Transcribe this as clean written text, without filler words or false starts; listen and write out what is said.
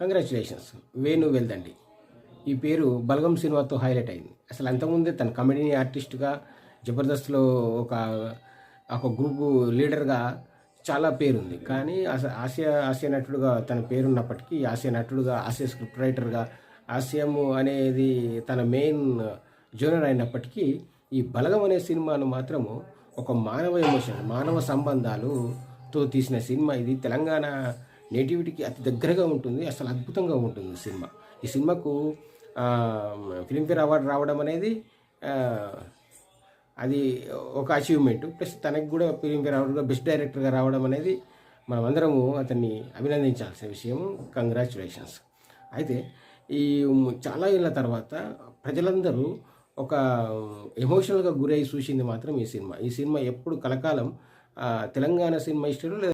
Congratulations. Venu Veldandi ఈ పేరు బలగం సినిమాతో హైలైట్ అయింది. అసలు అంతకుముందే తన కమెడీ ఆర్టిస్ట్గా జబర్దస్త్లో ఒక ఒక గ్రూపు లీడర్గా చాలా పేరుంది. కానీ హాస్య నటుడుగా తన పేరున్నప్పటికీ హాస్య నటుడుగా, హాస్య స్క్రిప్ట్ రైటర్గా, హాస్యము అనేది తన మెయిన్ జోనర్ అయినప్పటికీ ఈ బలగం అనే సినిమాను మాత్రము ఒక మానవ ఎమోషన్, మానవ సంబంధాలుతో తీసిన సినిమా ఇది. తెలంగాణ నేటివిటీకి అతి దగ్గరగా ఉంటుంది. అసలు అద్భుతంగా ఉంటుంది సినిమా. ఈ సినిమాకు ఫిలింఫేర్ అవార్డు రావడం అనేది అది ఒక అచీవ్మెంట్. ప్లస్ తనకు కూడా ఫిలింఫేర్ అవార్డుగా బెస్ట్ డైరెక్టర్గా రావడం అనేది మనమందరము అతన్ని అభినందించాల్సిన విషయము. కంగ్రాచులేషన్స్. అయితే ఈ చాలా ఏళ్ళ తర్వాత ప్రజలందరూ ఒక ఎమోషనల్గా గురై చూసింది మాత్రం ఈ సినిమా. ఈ సినిమా ఎప్పుడు కలకాలం తెలంగాణ సినిమా హిస్టరీలో